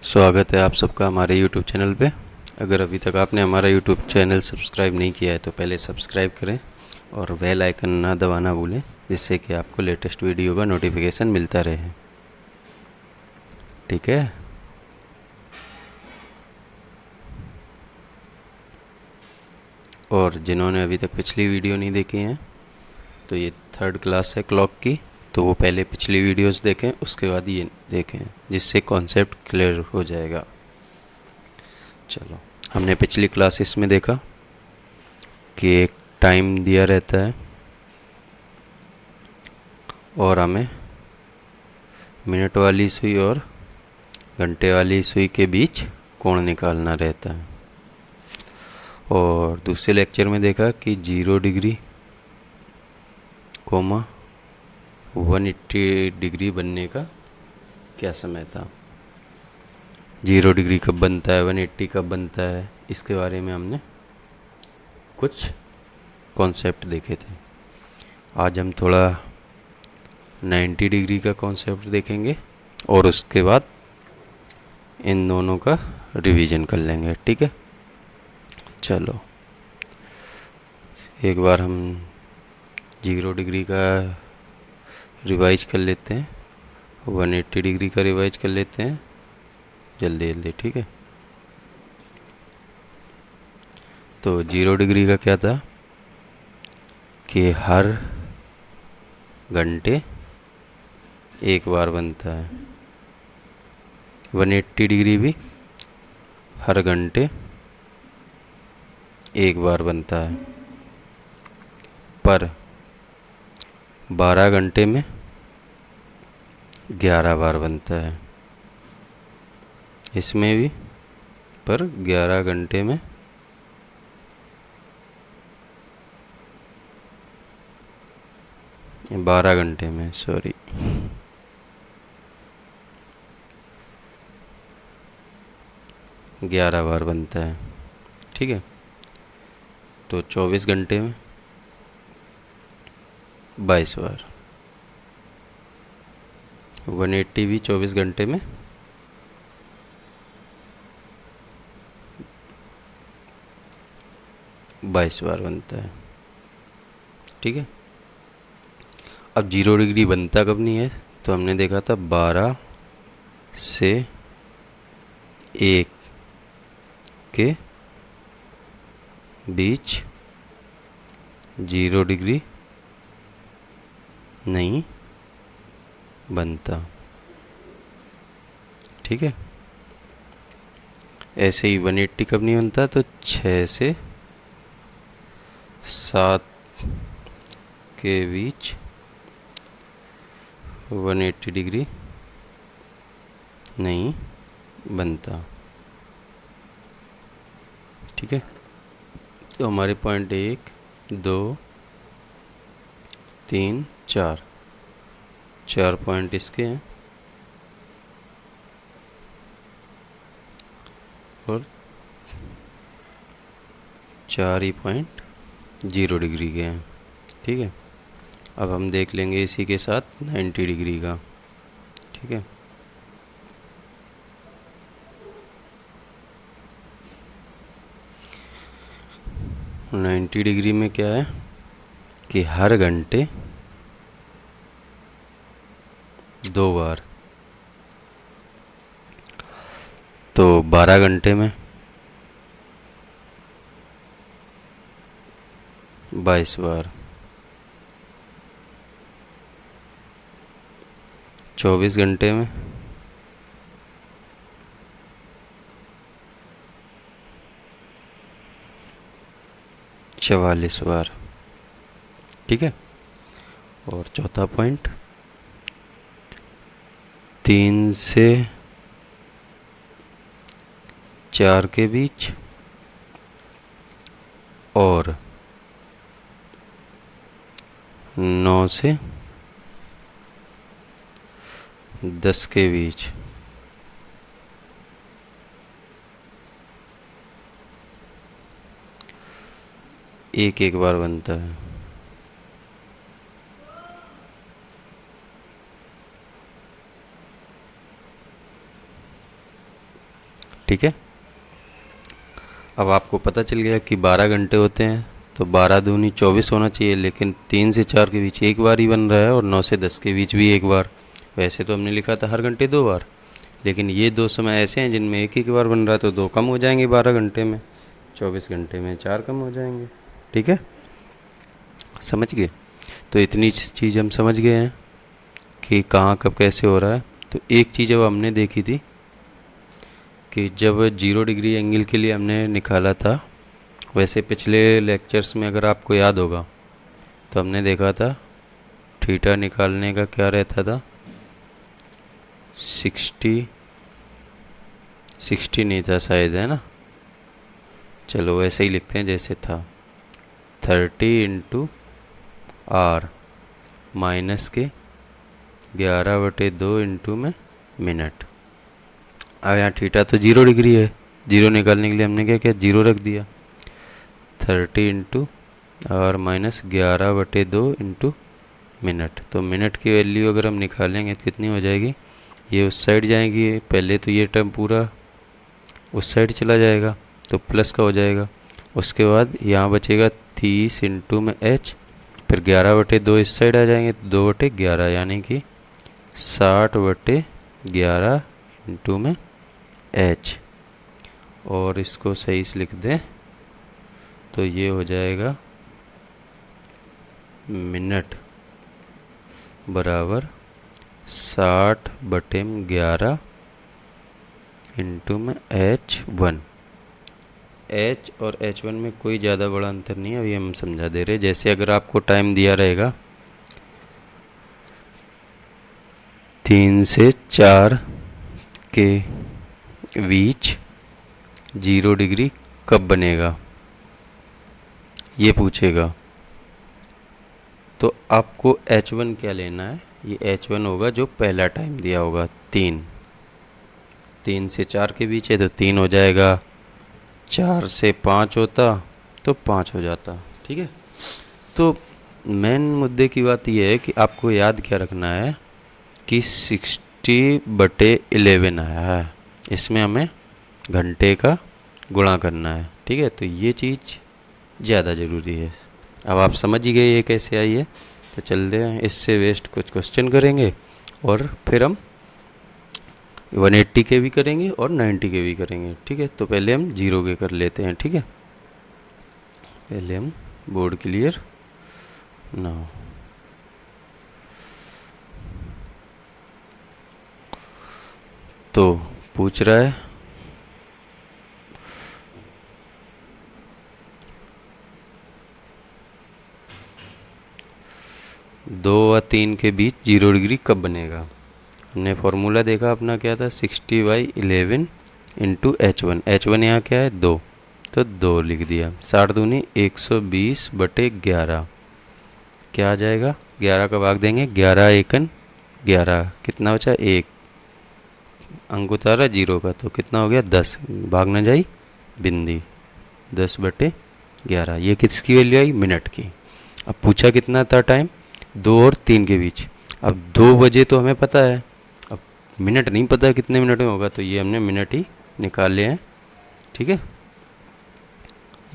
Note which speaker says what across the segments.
Speaker 1: स्वागत है आप सबका हमारे YouTube चैनल पे। अगर अभी तक आपने हमारा YouTube चैनल सब्सक्राइब नहीं किया है तो पहले सब्सक्राइब करें और बेल आइकन ना दबाना भूलें, जिससे कि आपको लेटेस्ट वीडियो का नोटिफिकेशन मिलता रहे। ठीक है। और जिन्होंने अभी तक पिछली वीडियो नहीं देखी हैं तो ये थर्ड क्लास है क्लॉक की, तो वो पहले पिछली वीडियोस देखें, उसके बाद ये देखें, जिससे कॉन्सेप्ट क्लियर हो जाएगा। चलो, हमने पिछली क्लासेस में देखा कि एक टाइम दिया रहता है और हमें मिनट वाली सुई और घंटे वाली सुई के बीच कोण निकालना रहता है। और दूसरे लेक्चर में देखा कि 0 डिग्री कोमा 180 डिग्री बनने का क्या समय था। 0 डिग्री कब बनता है, 180 कब बनता है, इसके बारे में हमने कुछ कॉन्सेप्ट देखे थे। आज हम थोड़ा 90 डिग्री का कॉन्सेप्ट देखेंगे और उसके बाद इन दोनों का रिवीजन कर लेंगे। ठीक है। चलो, एक बार हम 0 डिग्री का रिवाइज कर लेते हैं, 180 डिग्री का रिवाइज कर लेते हैं जल्दी जल्दी। ठीक है। तो 0 डिग्री का क्या था कि हर घंटे एक बार बनता है। 180 डिग्री भी हर घंटे एक बार बनता है, पर 12 घंटे में 11 बार बनता है। इसमें भी पर 11 घंटे में 12 घंटे में 11 बार बनता है। ठीक है। तो 24 घंटे में 22 बार। 180 भी 24 घंटे में 22 बार बनता है। ठीक है। अब 0 डिग्री बनता कब नहीं है, तो हमने देखा था 12 से 1 के बीच 0 डिग्री नहीं बनता। ठीक है। ऐसे ही 180 कब नहीं बनता, तो 6 से 7 के बीच 180 डिग्री नहीं बनता। ठीक है। तो हमारे पॉइंट 1, 2, 3, 4 पॉइंट इसके हैं और 4 ही पॉइंट 0 डिग्री के हैं। ठीक है। अब हम देख लेंगे इसी के साथ 90 डिग्री का। ठीक है। नाइन्टी डिग्री में क्या है कि हर घंटे 2 बार, तो 12 घंटे में 22 बार, 24 घंटे में 44 बार। ठीक है। और चौथा पॉइंट 3 से 4 के बीच और 9 से 10 के बीच एक एक बार बनता है। ठीक है। अब आपको पता चल गया कि 12 घंटे होते हैं, तो 12 दूनी 24 होना चाहिए, लेकिन 3 से 4 के बीच एक बार ही बन रहा है और 9 से 10 के बीच भी एक बार। वैसे तो हमने लिखा था हर घंटे 2 बार, लेकिन ये 2 समय ऐसे हैं जिनमें एक एक बार बन रहा है, तो 2 कम हो जाएंगे 12 घंटे में, 24 घंटे में 4 कम हो जाएंगे। ठीक है, समझ गए। तो इतनी चीज़ हम समझ गए हैं कि कहाँ कब कैसे हो रहा है। तो एक चीज़ अब हमने देखी थी कि जब 0 डिग्री एंगल के लिए हमने निकाला था, वैसे पिछले लेक्चर्स में अगर आपको याद होगा तो हमने देखा था थीटा निकालने का क्या रहता था, 60 नहीं था शायद, है ना। चलो वैसे ही लिखते हैं जैसे था, 30 इंटू आर माइनस के 11/2 इंटू में मिनट। अब यहाँ थीटा तो 0 डिग्री है, 0 निकालने के लिए हमने क्या किया, 0 रख दिया। 30 इंटू और माइनस 11/2 इंटू मिनट। तो मिनट की वैल्यू अगर हम निकालेंगे तो कितनी हो जाएगी, ये उस साइड जाएगी पहले, तो ये टर्म पूरा उस साइड चला जाएगा, तो प्लस का हो जाएगा। उसके बाद यहाँ बचेगा 30 इंटू में h, फिर 11/2 इस साइड आ जाएंगे, 2/11 यानी कि 60/11 इंटू में h। और इसको सही से लिख दें तो ये हो जाएगा मिनट बराबर 60/11 इंटू में h1। h और h1 में कोई ज़्यादा बड़ा अंतर नहीं है, अभी हम समझा दे रहे। जैसे अगर आपको टाइम दिया रहेगा 3 से 4 के बीच 0 डिग्री कब बनेगा, ये पूछेगा, तो आपको h1 क्या लेना है, ये h1 होगा जो पहला टाइम दिया होगा, 3 से 4 के बीच है तो 3 हो जाएगा, 4 से 5 होता तो 5 हो जाता। ठीक है, तो मेन मुद्दे की बात यह है कि आपको याद क्या रखना है कि 60/11 आया है, इसमें हमें घंटे का गुणा करना है। ठीक है, तो ये चीज़ ज़्यादा ज़रूरी है। अब आप समझ ही गए ये कैसे आई है, तो चलते हैं इससे वेस्ट कुछ क्वेश्चन करेंगे और फिर हम 180 के भी करेंगे और 90 के भी करेंगे। ठीक है, तो पहले हम 0 के कर लेते हैं। ठीक है, पहले हम बोर्ड क्लियर ना, तो पूछ रहा है 2 और 3 के बीच 0 डिग्री कब बनेगा। हमने फॉर्मूला देखा अपना क्या था, 60/11 इंटू h1। h1 यहाँ क्या है, 2, तो 2 लिख दिया। 60 दूनी 120/11 क्या आ जाएगा, 11 का भाग देंगे, 11 एकन 11, कितना बचा 1, अंक उतारा 0 का, तो कितना हो गया 10, भाग ना जाई बिंदी, 10/11। ये किसकी वैल्यू आई, मिनट की। अब पूछा कितना था टाइम, 2 और 3 के बीच। अब 2 बजे तो हमें पता है, अब मिनट नहीं पता है कितने मिनट में होगा, तो ये हमने मिनट ही निकाले हैं। ठीक है,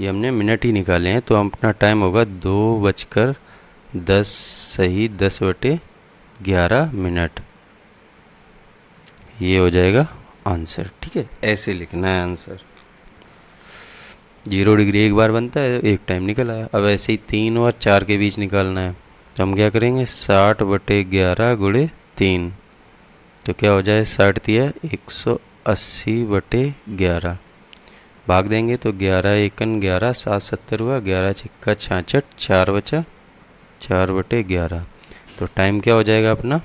Speaker 1: ये हमने मिनट ही निकाले हैं, तो अपना टाइम होगा 2:10 सही 10/11 मिनट। ये हो जाएगा आंसर। ठीक है, ऐसे लिखना है आंसर। 0 डिग्री एक बार बनता है, एक टाइम निकल आया। अब ऐसे ही 3 और 4 के बीच निकालना है, तो हम क्या करेंगे, 60/11 गुणे 3, तो क्या हो जाए, 60 दिया 180/11, भाग देंगे तो 11 एकन 11, 7 70 हुआ, 11 छिक्का 66, 4 बचा, 4/11। तो टाइम क्या हो जाएगा अपना,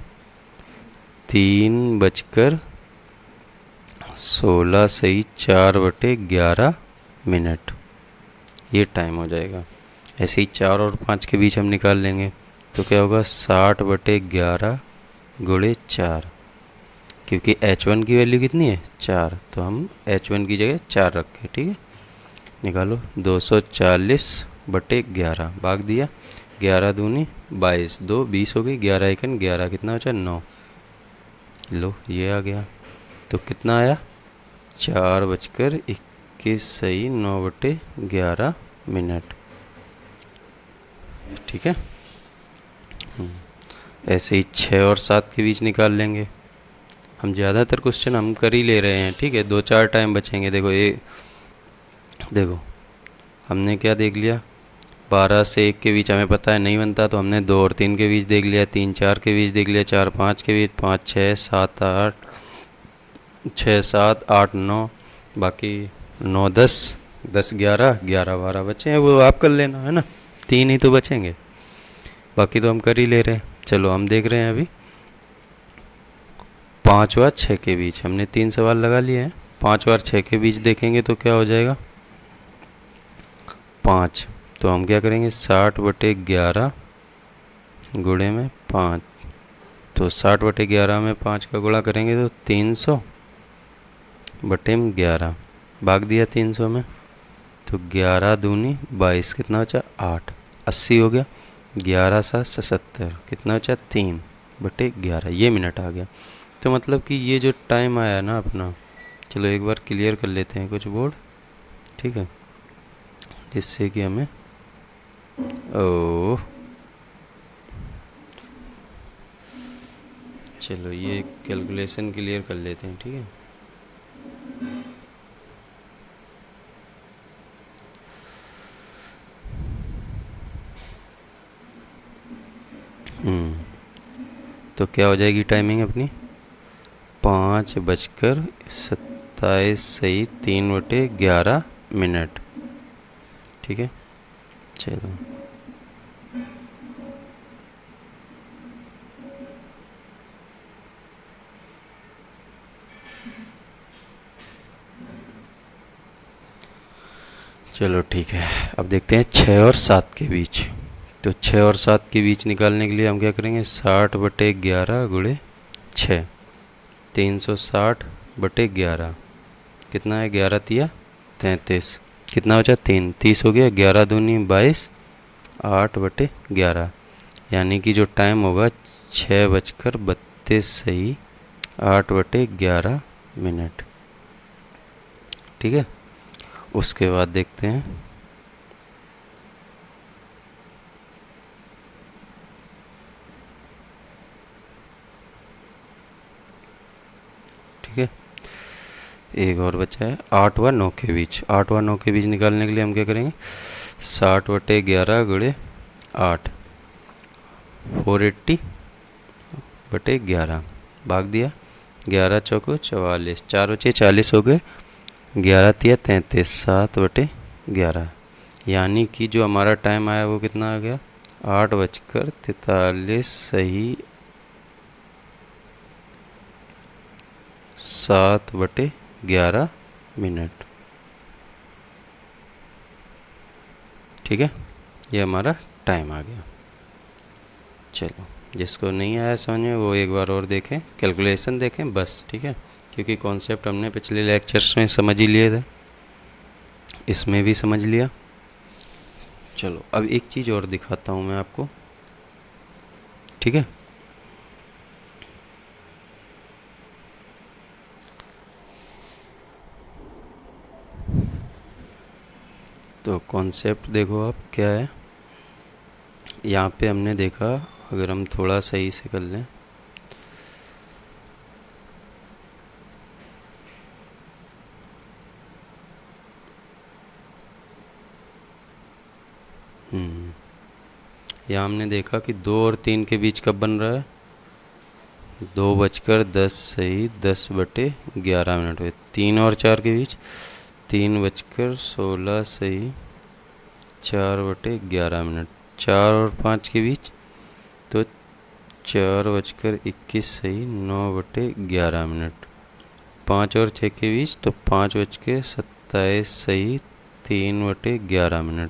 Speaker 1: 3:16 सही 4/11 मिनट, ये टाइम हो जाएगा। ऐसे ही 4 और 5 के बीच हम निकाल लेंगे, तो क्या होगा, 60/11 गुणे 4, क्योंकि h1 की वैल्यू कितनी है 4, तो हम h1 की जगह 4 रखें। ठीक है, निकालो, 240/11 भाग दिया, 11 दूनी 22, 2 20 हो गई, 11 एकन 11, कितना बचा 9, लो ये आ गया। तो कितना आया, 4:21 सही 9/11। ठीक है। ऐसे ही 6 और 7 के बीच निकाल लेंगे। हम ज़्यादातर क्वेश्चन हम कर ही ले रहे हैं, ठीक है। 2-4 टाइम बचेंगे। देखो ये, देखो हमने क्या देख लिया, 12 से 1 के बीच हमें पता है नहीं बनता, तो हमने 2 और 3 के बीच देख लिया, 3-4 के बीच देख लिया, 4-5 के बीच, 5-6, 7-8, 6-7, 8-9, बाकी 9-10, 10-11, 11-12 बचे हैं, वो आप कर लेना, है ना। 3 ही तो बचेंगे, बाकी तो हम कर ही ले रहे हैं। चलो हम देख रहे हैं अभी 5 और 6 के बीच। हमने 3 सवाल लगा लिए हैं। 5 और 6 के बीच देखेंगे तो क्या हो जाएगा, 5। तो हम क्या करेंगे, 60/11 गुणे में 5। तो 60/11 में 5 का गुणा करेंगे तो 300/11 भाग दिया 300 में, तो 11 दूनी 22, कितना बचा 8, 80 हो गया। 11-7 77, कितना बचा 3/11, ये मिनट आ गया। तो मतलब कि ये जो टाइम आया ना अपना, चलो एक बार क्लियर कर लेते हैं कुछ बोर्ड, ठीक है, जिससे कि हमें चलो ये कैलकुलेशन क्लियर कर लेते हैं, ठीक है। तो क्या हो जाएगी टाइमिंग अपनी, 5:27 सही 3/11। ठीक है। चलो चलो ठीक है। अब देखते हैं 6 और 7 के बीच। तो 6 और 7 के बीच निकालने के लिए हम क्या करेंगे, 60/11 गुणे 6, 360/11, कितना है, 11-3 33, कितना बचा 3, 30 हो गया। 11 दूनी 22, 8/11, यानी कि जो टाइम होगा 6:32 सही 8/11। ठीक है। उसके बाद देखते हैं ठीक है, एक और बचा है 8 व 9 के बीच। 8 व 9 के बीच निकालने के लिए हम क्या करेंगे, 60/11 गुणे 8, 480/11 भाग दिया। 11 चौको 44, 4 बचे 40 हो गए। 11-3 33, 7/11, यानी कि जो हमारा टाइम आया वो कितना आ गया, 8:43 सही 7/11। ठीक है, ये हमारा टाइम आ गया। चलो जिसको नहीं आया समझ में वो एक बार और देखें, कैलकुलेशन देखें बस, ठीक है, क्योंकि कॉन्सेप्ट हमने पिछले लेक्चर्स में समझ ही लिए थे, इसमें भी समझ लिया। चलो अब एक चीज़ और दिखाता हूँ मैं आपको, ठीक है। तो कॉन्सेप्ट देखो आप क्या है, यहाँ पे हमने देखा, अगर हम थोड़ा सही से कर लें, यहाँ हमने देखा कि 2 और 3 के बीच कब बन रहा है, 2:10 सही 10/11 हुए। 3 और 4 के बीच 3:16 सही 4/11। 4 और 5 के बीच तो 4:21 सही 9/11। 5 और 6 के बीच तो 5:27 सही 3/11।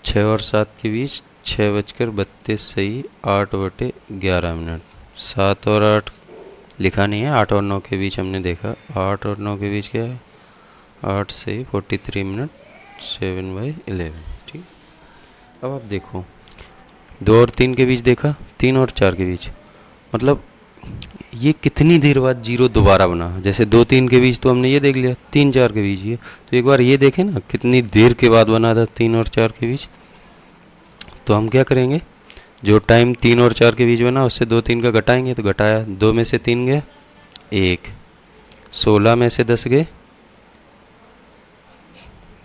Speaker 1: 6 और 7 के बीच 6:32 सही 8/11। 7 और 8 लिखा नहीं है, 8 और 9 के बीच हमने देखा, 8 और 9 के बीच क्या है, 8 सही 43 7/11। ठीक। अब आप देखो 2 और 3 के बीच देखा, 3 और 4 के बीच, मतलब ये कितनी देर बाद जीरो दोबारा बना। जैसे 2 3 के बीच तो हमने ये देख लिया, 3 4 के बीच ये, तो एक बार ये देखें ना कितनी देर के बाद बना था 3 और 4 के बीच। तो हम क्या करेंगे, जो टाइम 3 और 4 के बीच बना उससे 2 3 का घटाएंगे, तो घटाया 2 में से 3 गए 1, 16 में से 10 गए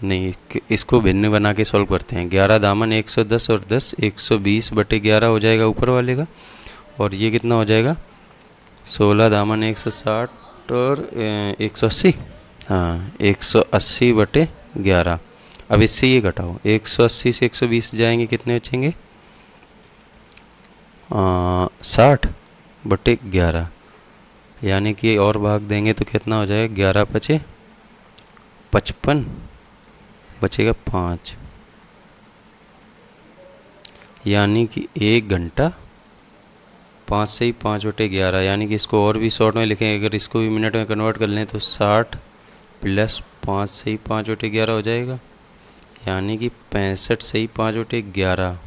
Speaker 1: नहीं, इसको भिन्न बना के सॉल्व करते हैं। 11 दामन 110 और 10 120/11 हो जाएगा ऊपर वाले का, और ये कितना हो जाएगा 16 दामन 160 और 180, हाँ 180/11। अब इससे ये घटाओ, 180 से 120 जाएंगे कितने बचेंगे 60/11, यानी कि और भाग देंगे तो कितना हो जाएगा 11 पचे 55, बचेगा 5, यानी कि 1 घंटा 5 से ही 5/11, यानी कि इसको और भी शॉर्ट में लिखेंगे, अगर इसको भी मिनट में कन्वर्ट कर लें तो 60 + 5 से ही 5/11 हो जाएगा, यानी कि 65 से ही 5/11,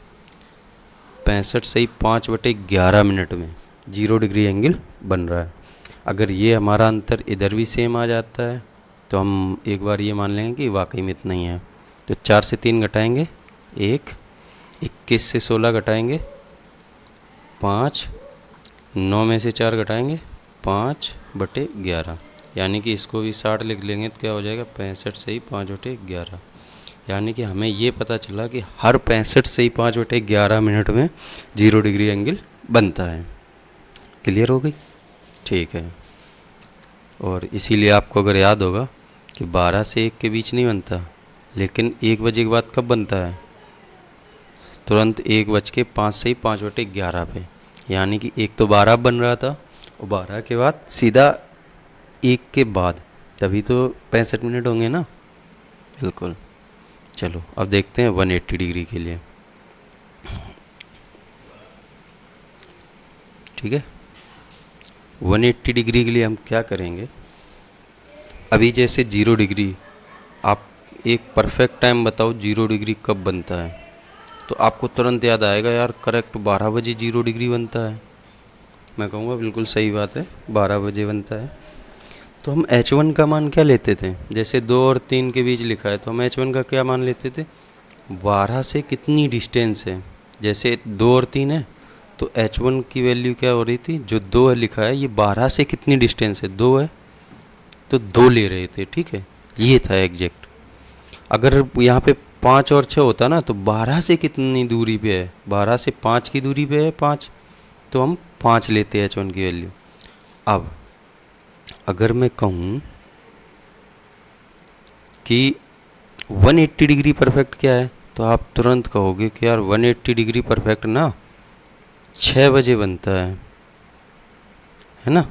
Speaker 1: 65 से ही 5/11 मिनट में 0 डिग्री एंगल बन रहा है। अगर ये हमारा अंतर इधर भी सेम आ जाता है तो हम एक बार ये मान लेंगे कि वाकई में इतना ही है। तो 4 से 3 घटाएंगे 1, 21 से 16 घटाएंगे 5, 9 में से 4 घटाएंगे 5/11, यानी कि इसको भी 60 लिख लेंगे तो क्या हो जाएगा 65 से ही 5/11, यानी कि हमें ये पता चला कि हर 65 से ही 5/11 मिनट में 0 डिग्री एंगल बनता है। क्लियर हो गई? ठीक है। और इसीलिए आपको अगर याद होगा कि 12 से 1 के बीच नहीं बनता, लेकिन 1 बजे के बाद कब बनता है, तुरंत 1:05 से ही 5/11 पे, यानी कि एक तो 12 बन रहा था और 12 के बाद सीधा 1 के बाद, तभी तो 65 मिनट होंगे ना। बिल्कुल। चलो अब देखते हैं 180 डिग्री के लिए। ठीक है, 180 डिग्री के लिए हम क्या करेंगे, अभी जैसे 0 डिग्री, आप एक परफेक्ट टाइम बताओ 0 डिग्री कब बनता है, तो आपको तुरंत याद आएगा यार करेक्ट 12 बजे 0 डिग्री बनता है। मैं कहूँगा बिल्कुल सही बात है, 12 बजे बनता है। तो हम H1 का मान क्या लेते थे, जैसे 2 और 3 के बीच लिखा है तो हम H1 का क्या मान लेते थे, 12 से कितनी डिस्टेंस है। जैसे 2 और 3 है तो H1 की वैल्यू क्या हो रही थी, जो 2 है लिखा है ये 12 से कितनी डिस्टेंस है, 2 है तो 2 ले रहे थे। ठीक है, ये था एग्जैक्ट। अगर यहाँ पे 5 और 6 होता ना तो 12 से कितनी दूरी पे है, 12 से 5 की दूरी पे है 5, तो हम 5 लेते हैं H1 की वैल्यू। अब अगर मैं कहूँ कि 180 डिग्री परफेक्ट क्या है, तो आप तुरंत कहोगे कि यार 180 डिग्री परफेक्ट ना 6 बजे बनता है ना,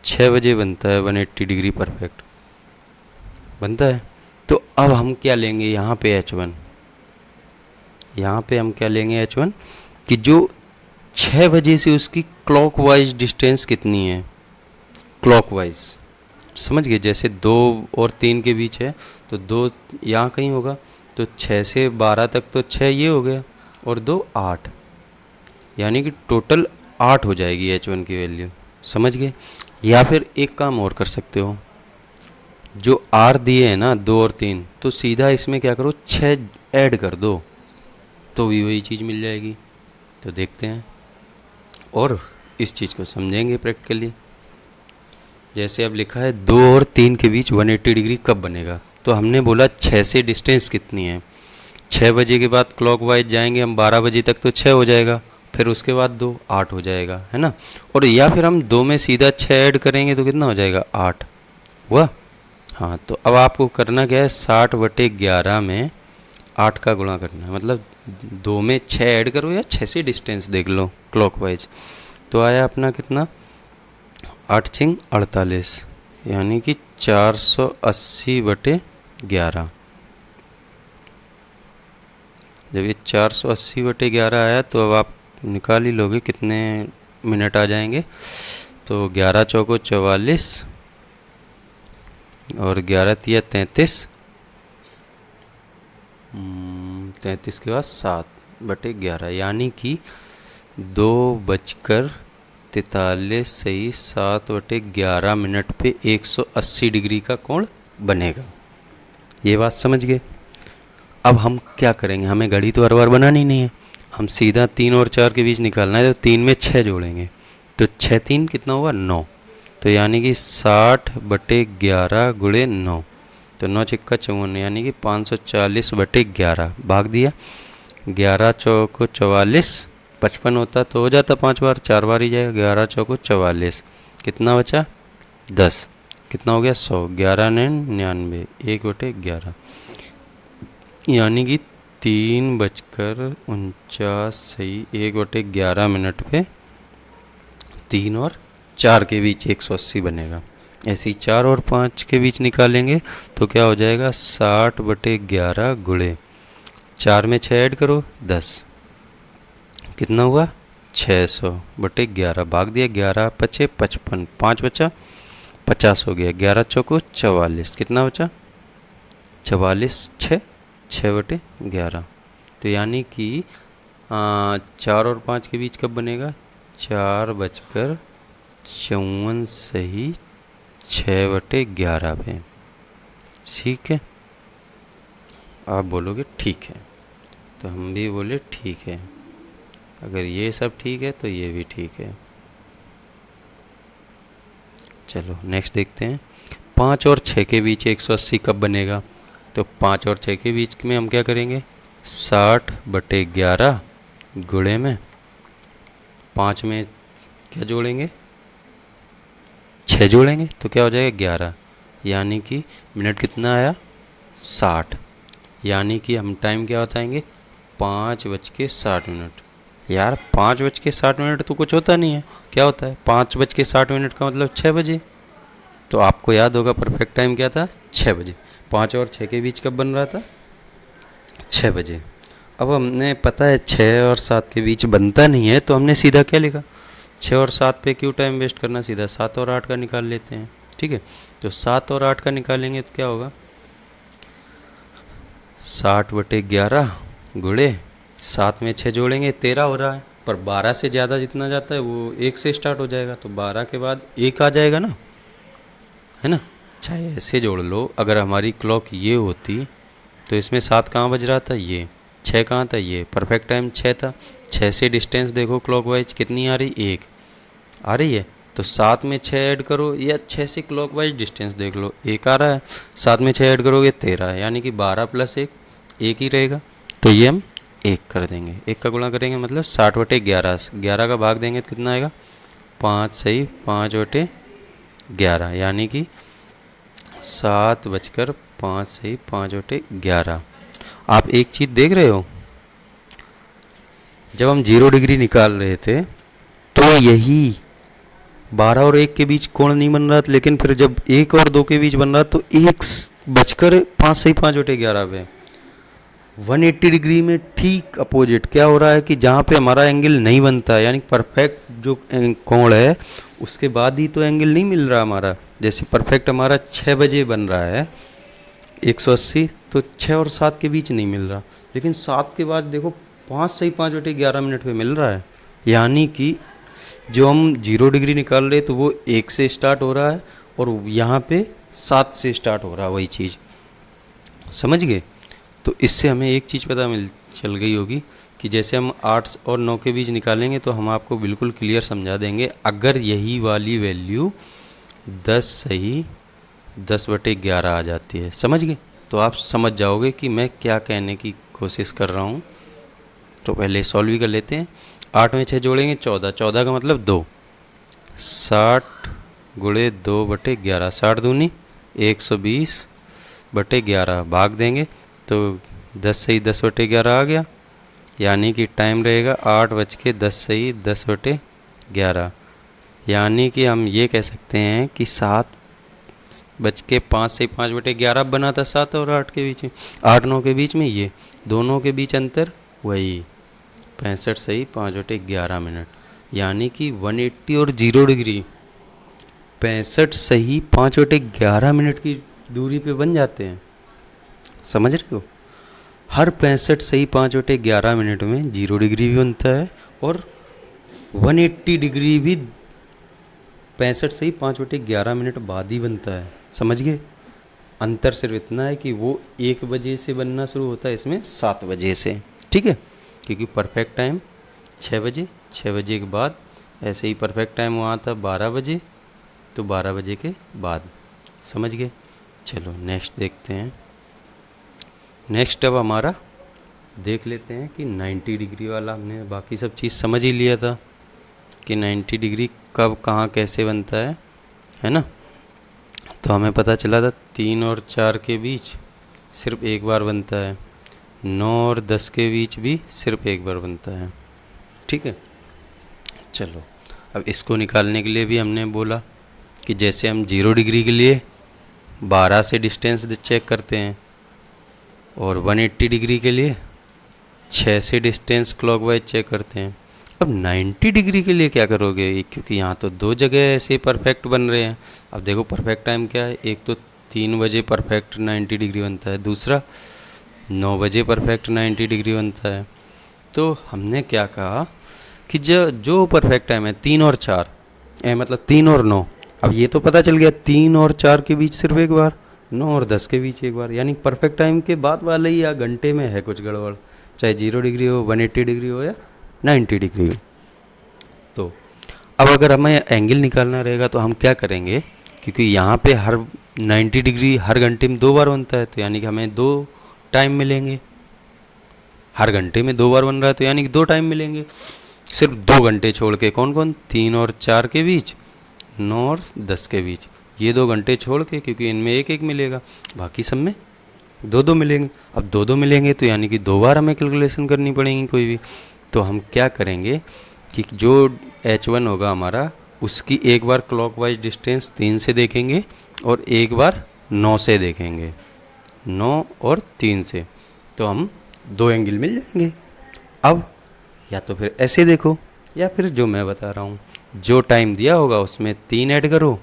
Speaker 1: 6 बजे बनता है 180 डिग्री परफेक्ट बनता है। तो अब हम क्या लेंगे यहाँ पे H1, यहाँ पे हम क्या लेंगे H1 कि जो 6 बजे से उसकी क्लॉकवाइज डिस्टेंस कितनी है, क्लॉकवाइज समझ गए। जैसे 2 और 3 के बीच है तो 2 यहाँ कहीं होगा, तो 6 से 12 तक तो 6 ये हो गया और 2 8, यानी कि टोटल 8 हो जाएगी H1 की वैल्यू। समझ गए? या फिर एक काम और कर सकते हो, जो R दिए हैं ना 2 और 3, तो सीधा इसमें क्या करो 6 ऐड कर दो तो भी वही चीज़ मिल जाएगी। तो देखते हैं और इस चीज़ को समझेंगे प्रैक्टिकली। जैसे अब लिखा है 2 और 3 के बीच 180 डिग्री कब बनेगा, तो हमने बोला 6 से डिस्टेंस कितनी है, 6 बजे के बाद क्लॉकवाइज जाएंगे हम 12 बजे तक तो 6 हो जाएगा, फिर उसके बाद 2 8 हो जाएगा, है ना। और या फिर हम 2 में सीधा 6 ऐड करेंगे तो कितना हो जाएगा 8 हुआ। हाँ, तो अब आपको करना क्या है, 60/11 में 8 का गुणा करना है, मतलब 2 में 6 ऐड करो या 6 से डिस्टेंस देख लो क्लॉकवाइज, तो आया अपना कितना 8 6 48, यानी कि 480/11। जब ये 480/11 आया तो अब आप निकाल ही लोगे कितने मिनट आ जाएंगे। तो 11 चौको 44 और 11 तिया 33, 33 के बाद 7/11, यानी कि 2:23 43 सही 7/11 मिनट पे 180 डिग्री का कोण बनेगा। ये बात समझ गए। अब हम क्या करेंगे, हमें घड़ी तो हर बार बनानी नहीं है, हम सीधा 3 और 4 के बीच निकालना है, तो 3 में 6 जोड़ेंगे, तो 6 3 कितना हुआ 9, तो यानी कि 60/11 गुणे 9, तो 9 चिक्का 54, यानी कि 540/11 भाग दिया, 11 चौको 44, 55 होता तो हो जाता 5 बार, 4 बार ही जाएगा, 11 चौको 44, कितना बचा 10, कितना हो गया 100, 11 99, 1/11, यानी कि 3:49 सही 1/11 मिनट पे 3 और 4 के बीच 180 बनेगा। ऐसे ही 4 और 5 के बीच निकालेंगे तो क्या हो जाएगा 60/11 गुणे 4 में 6 ऐड करो 10, कितना हुआ 600/11 भाग दिया, 11 पचे 55, 5 बचा 50 हो गया, 11 चौको 44, कितना बचा 44 6/11, तो यानी कि 4 और 5 के बीच कब बनेगा 4:54 सही 6/11 पे। ठीक है, आप बोलोगे ठीक है, तो हम भी बोले ठीक है। अगर ये सब ठीक है तो ये भी ठीक है। चलो नेक्स्ट देखते हैं, 5 और 6 के बीच 180 कब बनेगा, तो 5 और 6 के बीच में हम क्या करेंगे 60/11 गुणे में 5 में क्या जोड़ेंगे 6 जोड़ेंगे, तो क्या हो जाएगा 11, यानी कि मिनट कितना आया 60, यानी कि हम टाइम क्या बताएंगे 5:60। यार 5:60 तो कुछ होता नहीं है, क्या होता है 5:60 का मतलब 6 बजे, तो आपको याद होगा परफेक्ट टाइम क्या था 6 बजे। 5 और 6 के बीच कब बन रहा था 6 बजे। अब हमने पता है 6 और 7 के बीच बनता नहीं है, तो हमने सीधा क्या लिखा 6 और 7 पे क्यों टाइम वेस्ट करना, सीधा 7 और 8 का निकाल लेते हैं। ठीक है, तो 7 और 8 का निकालेंगे तो क्या होगा 60/11 गुणे 7 में 6 जोड़ेंगे 13 हो रहा है, पर 12 से ज़्यादा जितना जाता है वो 1 से स्टार्ट हो जाएगा, तो 12 के बाद 1 आ जाएगा ना, है ना। चाहे ऐसे जोड़ लो, अगर हमारी क्लॉक ये होती तो इसमें 7 कहाँ बज रहा था, ये 6 कहाँ था, ये परफेक्ट टाइम 6 था। 6 से डिस्टेंस देखो क्लॉकवाइज कितनी आ रही 1 आ रही है, तो 7 में 6 ऐड करो, या 6 से क्लॉकवाइज डिस्टेंस देख लो 1 आ रहा है, 7 में 6 ऐड करोगे 13, यानी कि 12 + 1 1 ही रहेगा, तो ये हम 1 कर देंगे, 1 का गुणा करेंगे मतलब 60/11, 11 का भाग देंगे तो कितना आएगा 5 सही 5/11, यानी कि 7:05 सही 5/11। आप एक चीज़ देख रहे हो, जब हम 0 डिग्री निकाल रहे थे तो यही 12 और 1 के बीच कोण नहीं बन रहा था, लेकिन फिर जब 1 और 2 के बीच बन रहा तो 1:05 सही 5/11 पे 180 डिग्री में ठीक अपोजिट क्या हो रहा है कि जहाँ पे हमारा एंगल नहीं बनता है, यानी परफेक्ट जो कोण है उसके बाद ही तो एंगल नहीं मिल रहा हमारा। जैसे परफेक्ट हमारा 6 बजे बन रहा है 180, तो 6 और 7 के बीच नहीं मिल रहा, लेकिन 7 के बाद देखो 5 सही 5/11 मिनट पे मिल रहा है, यानी कि जो हम 0 डिग्री निकाल रहे तो वो 1 से स्टार्ट हो रहा है और यहाँ पे 7 से स्टार्ट हो रहा है, वही चीज़ समझ गए। तो इससे हमें एक चीज़ पता चल गई होगी कि जैसे हम 8 और 9 के बीच निकालेंगे तो हम आपको बिल्कुल क्लियर समझा देंगे, अगर यही वाली वैल्यू 10 सही 10/11 आ जाती है, समझ गए, तो आप समझ जाओगे कि मैं क्या कहने की कोशिश कर रहा हूँ। तो पहले सॉल्व भी कर लेते हैं, 8 में 6 जोड़ेंगे 14, 14 का मतलब 2, 60 गुणे 2/11, 60 दूनी 120/11 भाग देंगे तो 10 सही 10/11 आ गया, यानी कि टाइम रहेगा 8:10 सही 10/11, यानी कि हम ये कह सकते हैं कि 7:05 सही 5/11 बना था 7 और 8 के बीच में, 8 9 के बीच में, ये दोनों के बीच अंतर वही 65 सही 5/11 मिनट, यानी कि 180 और 0 डिग्री 65 सही 5/11 मिनट की दूरी पे बन जाते हैं, समझ रहे हो। हर 65 सही 5/11 मिनट में 0 डिग्री भी बनता है और 180 डिग्री भी 65 से ही 5/11 बाद ही बनता है, समझ गए। अंतर सिर्फ इतना है कि वो 1 बजे से बनना शुरू होता है, इसमें 7 बजे से, ठीक है। क्योंकि परफेक्ट टाइम 6 बजे, 6 बजे के बाद, ऐसे ही परफेक्ट टाइम वहाँ था 12 बजे, तो 12 बजे के बाद, समझ गए। चलो नेक्स्ट देखते हैं। नेक्स्ट अब हमारा देख लेते हैं कि 90 डिग्री वाला, हमने बाकी सब चीज़ समझ ही लिया था कि 90 डिग्री कब कहाँ कैसे बनता है ना। तो हमें पता चला था 3 और 4 के बीच सिर्फ एक बार बनता है, 9 और 10 के बीच भी सिर्फ एक बार बनता है, ठीक है। चलो अब इसको निकालने के लिए भी हमने बोला कि जैसे हम 0 डिग्री के लिए 12 से डिस्टेंस चेक करते हैं और 180 डिग्री के लिए 6 से डिस्टेंस क्लॉकवाइज चेक करते हैं। अब 90 डिग्री के लिए क्या करोगे, क्योंकि यहाँ तो 2 जगह ऐसे परफेक्ट बन रहे हैं। अब देखो परफेक्ट टाइम क्या है, एक तो 3 बजे परफेक्ट 90 डिग्री बनता है, दूसरा 9 बजे परफेक्ट 90 डिग्री बनता है। तो हमने क्या कहा कि जो परफेक्ट टाइम है 3 और 4, मतलब 3 और 9, अब ये तो पता चल गया 3 और 4 के बीच सिर्फ एक बार, 9 और 10 के बीच एक बार, यानी परफेक्ट टाइम के बाद वाले ही या घंटे में है कुछ गड़बड़, चाहे 0 डिग्री हो, 180 डिग्री हो या 90 डिग्री हो। तो अब अगर हमें एंगल निकालना रहेगा तो हम क्या करेंगे, क्योंकि यहाँ पे हर 90 डिग्री हर घंटे में 2 बार बनता है, तो यानी कि हमें 2 टाइम मिलेंगे। हर घंटे में 2 बार बन रहा है तो यानी कि 2 टाइम मिलेंगे, सिर्फ 2 घंटे छोड़ के। कौन कौन, 3 और 4 के बीच, 9 और 10 के बीच, ये 2 घंटे छोड़ के, क्योंकि इनमें एक एक मिलेगा, बाकी सब में 2-2 मिलेंगे। अब 2-2 मिलेंगे तो यानी कि 2 बार हमें कैलकुलेशन करनी पड़ेगी कोई भी। तो हम क्या करेंगे कि जो H1 होगा हमारा, उसकी एक बार क्लॉकवाइज डिस्टेंस 3 से देखेंगे और एक बार 9 से देखेंगे, 9 और 3 से, तो हम 2 एंगल मिल जाएंगे। अब या तो फिर ऐसे देखो, या फिर जो मैं बता रहा हूँ, जो टाइम दिया होगा उसमें 3 ऐड करो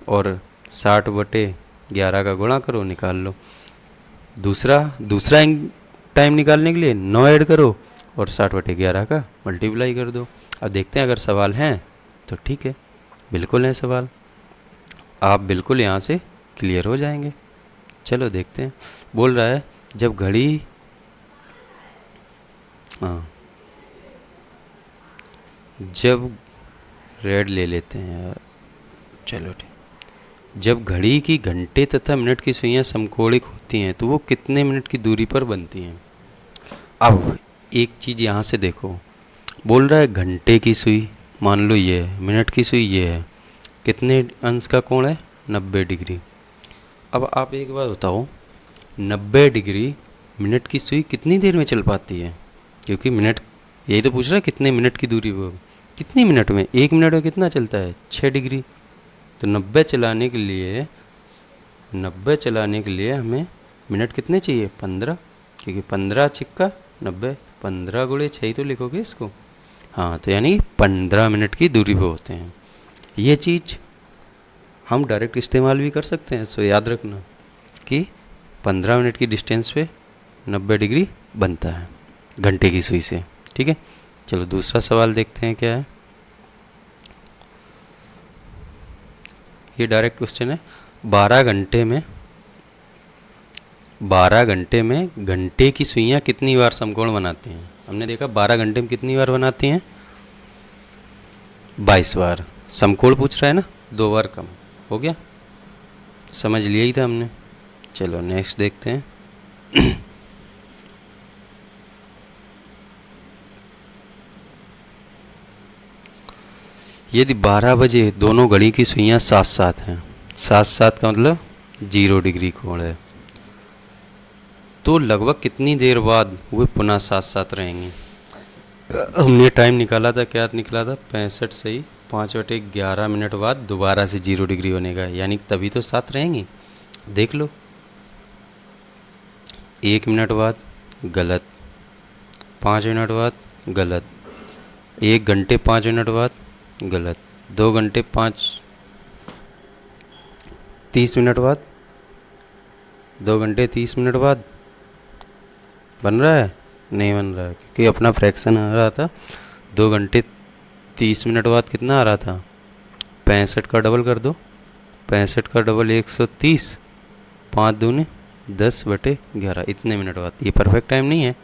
Speaker 1: और 60/11 का गुणा करो, निकाल लो। दूसरा टाइम निकालने के लिए 9 ऐड करो और 60/11 का मल्टीप्लाई कर दो। अब देखते हैं अगर सवाल हैं तो ठीक है, बिल्कुल है सवाल, आप बिल्कुल यहाँ से क्लियर हो जाएंगे। चलो देखते हैं। बोल रहा है जब घड़ी, हाँ जब रेड ले लेते हैं यार, चलो ठीक। जब घड़ी की घंटे तथा मिनट की सुइयां समकोणिक होती हैं तो वो कितने मिनट की दूरी पर बनती हैं। अब एक चीज़ यहाँ से देखो, बोल रहा है घंटे की सुई मान लो ये है, मिनट की सुई ये है, कितने अंश का कोण है, 90 डिग्री। अब आप एक बार बताओ, 90 डिग्री मिनट की सुई कितनी देर में चल पाती है, क्योंकि मिनट, यही तो पूछ रहा है कितने मिनट की दूरी वो, कितनी मिनट में, 1 मिनट में कितना चलता है, 6 डिग्री। तो 90 चलाने के लिए हमें मिनट कितने चाहिए, 15, क्योंकि 15 छिक्का 90, 15 गुणे 6 तो लिखोगे इसको, हाँ, तो यानी 15 मिनट की दूरी पे होते हैं। ये चीज़ हम डायरेक्ट इस्तेमाल भी कर सकते हैं, सो याद रखना कि 15 मिनट की डिस्टेंस पे 90 डिग्री बनता है घंटे की सुई से, ठीक है। चलो दूसरा सवाल देखते हैं क्या है। ये डायरेक्ट क्वेश्चन है, 12 घंटे में घंटे की सुइयां कितनी बार समकोण बनाती हैं। हमने देखा 12 घंटे में कितनी बार बनाती हैं, 22 बार। समकोण पूछ रहा है ना, 2 बार कम हो गया, समझ लिया ही था हमने। चलो नेक्स्ट देखते हैं। यदि 12 बजे दोनों घड़ी की सुइयां साथ साथ हैं, साथ साथ का मतलब 0 डिग्री कोण है, तो लगभग कितनी देर बाद वे पुनः साथ साथ रहेंगी। हमने टाइम निकाला था, क्या निकला था, 65 से ही 5/11 मिनट बाद दोबारा से 0 डिग्री बनेगा, यानी तभी तो साथ रहेंगी। देख लो, 1 मिनट बाद गलत, 5 मिनट बाद गलत, 1 घंटे 5 मिनट बाद गलत, 2 घंटे 30 मिनट बाद, 2 घंटे 30 मिनट बाद बन रहा है, नहीं बन रहा है, क्योंकि अपना फ्रैक्शन आ रहा था 2 घंटे 30 मिनट बाद कितना आ रहा था, 65 का डबल कर दो, 65 का डबल 130, 5 दूनी 10/11, इतने मिनट बाद। ये परफेक्ट टाइम नहीं है,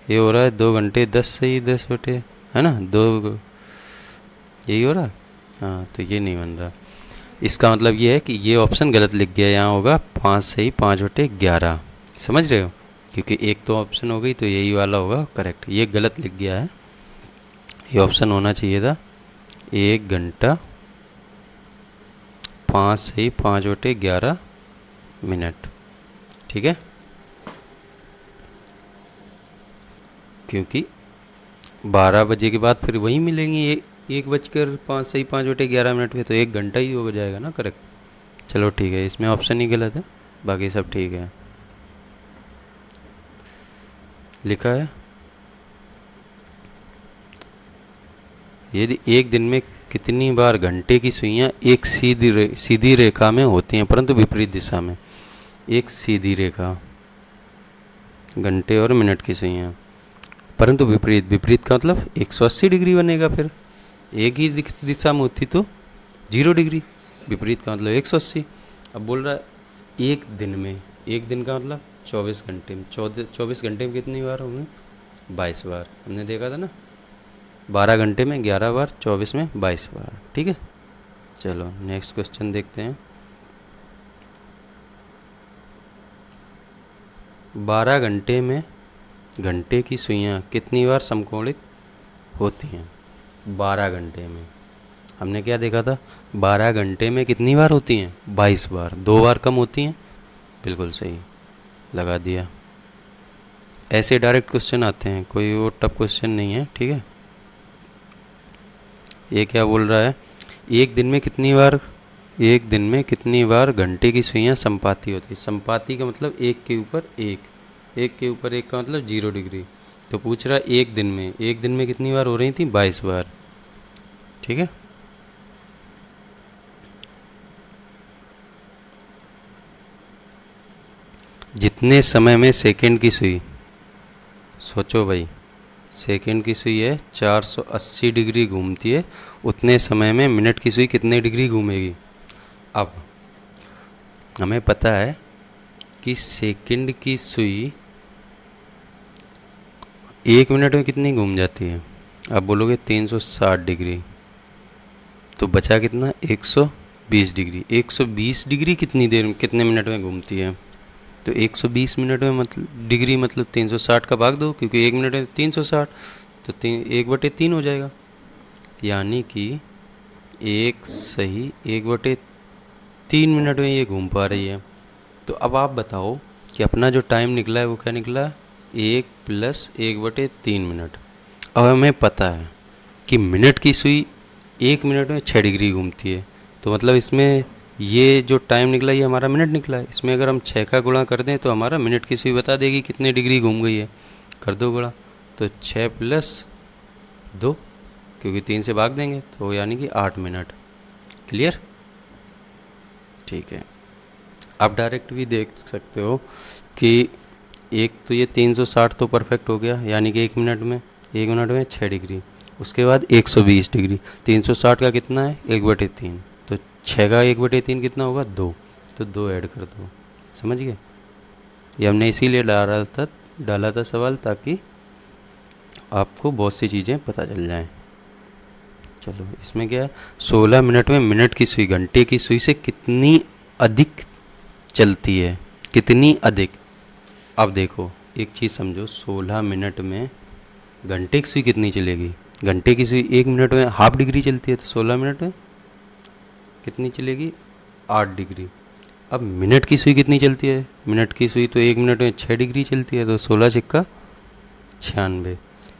Speaker 1: ये हो रहा है 2 घंटे 10 सही 10 बटे, है ना, 2, यही हो रहा है। हाँ, तो ये नहीं बन रहा। इसका मतलब ये है कि ये ऑप्शन गलत लिख गया, यहाँ होगा 5 सही 5/11। समझ रहे हो, क्योंकि एक तो ऑप्शन हो गई, तो यही वाला होगा करेक्ट, ये गलत लिख गया है। ये ऑप्शन होना चाहिए था 1 घंटा 5 सही 5/11 मिनट। ठीक है, क्योंकि 12 बजे के बाद फिर वही मिलेंगी 1:05 सही 5/11 पे, तो 1 घंटा ही हो जाएगा ना करेक्ट। चलो ठीक है, इसमें ऑप्शन ही गलत है, बाकी सब ठीक है। लिखा है यदि एक दिन में कितनी बार घंटे की सुइयां एक सीधी रेखा में होती हैं परंतु विपरीत दिशा में। एक सीधी रेखा, घंटे और मिनट की सुइयां, परंतु विपरीत, विपरीत का मतलब 180 डिग्री बनेगा। फिर एक ही दिशा में होती तो 0 डिग्री, विपरीत का मतलब 180। अब बोल रहा है एक दिन में, एक दिन का मतलब 24 घंटे में, 24 घंटे में कितनी बार होंगे, 22 बार। हमने देखा था ना, 12 घंटे में 11 बार, 24 में 22 बार। ठीक है, चलो नेक्स्ट क्वेश्चन देखते हैं। 12 घंटे में घंटे की सुइयां कितनी बार समकोणित होती हैं। 12 घंटे में हमने क्या देखा था, 12 घंटे में कितनी बार होती हैं, 22 बार, 2 बार कम होती हैं। बिल्कुल सही लगा दिया। ऐसे डायरेक्ट क्वेश्चन आते हैं, कोई वो टफ क्वेश्चन नहीं है। ठीक है, ये क्या बोल रहा है, एक दिन में कितनी बार घंटे की सुइयां संपाती होती है। संपाती का मतलब एक के ऊपर एक, एक के ऊपर एक का मतलब 0 डिग्री। तो पूछ रहा है एक दिन में कितनी बार हो रही थी, 22 बार। ठीक है, जितने समय में सेकंड की सुई, सोचो भाई, सेकंड की सुई है 480 डिग्री घूमती है, उतने समय में मिनट की सुई कितने डिग्री घूमेगी। अब हमें पता है कि सेकंड की सुई 1 मिनट में कितनी घूम जाती है। अब बोलोगे 360 डिग्री, तो बचा कितना, 120 डिग्री। 120 डिग्री कितनी देर में, कितने मिनट में घूमती है, तो 120 मिनट में मतलब डिग्री मतलब 360 का भाग दो, क्योंकि 1 मिनट में 360, तो 1/3 हो जाएगा। यानी कि 1/3 मिनट में ये घूम पा रही है। तो अब आप बताओ कि अपना जो टाइम निकला है वो क्या निकला, 1 + 1/3 मिनट। अब हमें पता है कि मिनट की सुई 1 मिनट में 6 डिग्री घूमती है, तो मतलब इसमें ये जो टाइम निकला ये हमारा मिनट निकला है। इसमें अगर हम 6 का गुणा कर दें तो हमारा मिनट की सुई बता देगी कितने डिग्री घूम गई है। कर दो गुणा, तो 6 + 2, क्योंकि 3 से भाग देंगे, तो यानी कि 8 मिनट। क्लियर, ठीक है। आप डायरेक्ट भी देख सकते हो कि एक तो ये 360 तो परफेक्ट हो गया, यानी कि 1 मिनट में 6 डिग्री। उसके बाद 120 डिग्री, 360 का कितना है, 1/3, तो 6 का 1/3 कितना होगा, 2, तो 2 ऐड कर दो। समझ गए, ये हमने इसीलिए डाला था सवाल, ताकि आपको बहुत सी चीज़ें पता चल जाएं। चलो इसमें क्या है, 16 मिनट में मिनट की सुई घंटे की सुई से कितनी अधिक चलती है, कितनी अधिक। अब देखो एक चीज़ समझो, 16 मिनट में घंटे की सुई कितनी चलेगी, घंटे की सुई 1 मिनट में ½ डिग्री चलती है, तो 16 मिनट में कितनी चलेगी, 8 डिग्री। अब मिनट की सुई कितनी चलती है, मिनट की सुई तो 1 मिनट में 6 डिग्री चलती है, तो 16 × 96।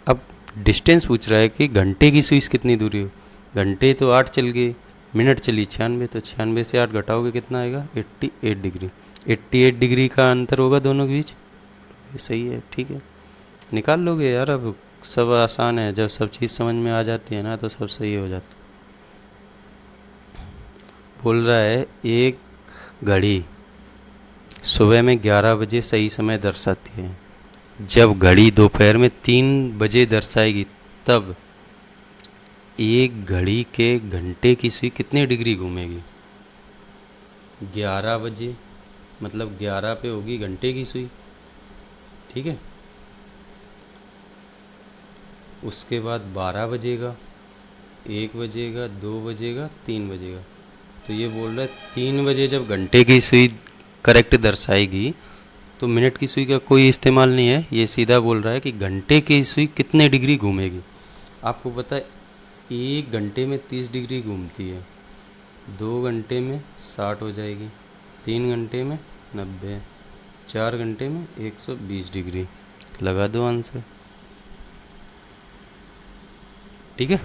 Speaker 1: अब डिस्टेंस पूछ रहा है कि घंटे की सुई कितनी दूरी हो, घंटे तो 8 चल गई, मिनट चली 96, तो 96 से 8 घटाओगे कितना आएगा, 88 डिग्री। 88 डिग्री का अंतर होगा दोनों के बीच। सही है, ठीक है, निकाल लोगे यार। अब सब आसान है, जब सब चीज़ समझ में आ जाती है ना तो सब सही हो जाता। बोल रहा है एक घड़ी सुबह में 11 बजे सही समय दर्शाती है, जब घड़ी दोपहर में 3 बजे दर्शाएगी तब एक घड़ी के घंटे की सुई कितने डिग्री घूमेगी? 11 बजे, मतलब 11 पे होगी घंटे की सुई, ठीक है। उसके बाद 12 बजेगा, 1 बजेगा, 2 बजेगा, 3 बजेगा। तो ये बोल रहा है 3 बजे जब घंटे की सुई करेक्ट दर्शाएगी तो मिनट की सुई का कोई इस्तेमाल नहीं है, ये सीधा बोल रहा है कि घंटे की सुई कितने डिग्री घूमेगी। आपको पता है 1 घंटे में 30 डिग्री घूमती है, 2 घंटे में 60 हो जाएगी, 3 घंटे में 90, 4 घंटे में 120 डिग्री। लगा दो आंसर, ठीक है।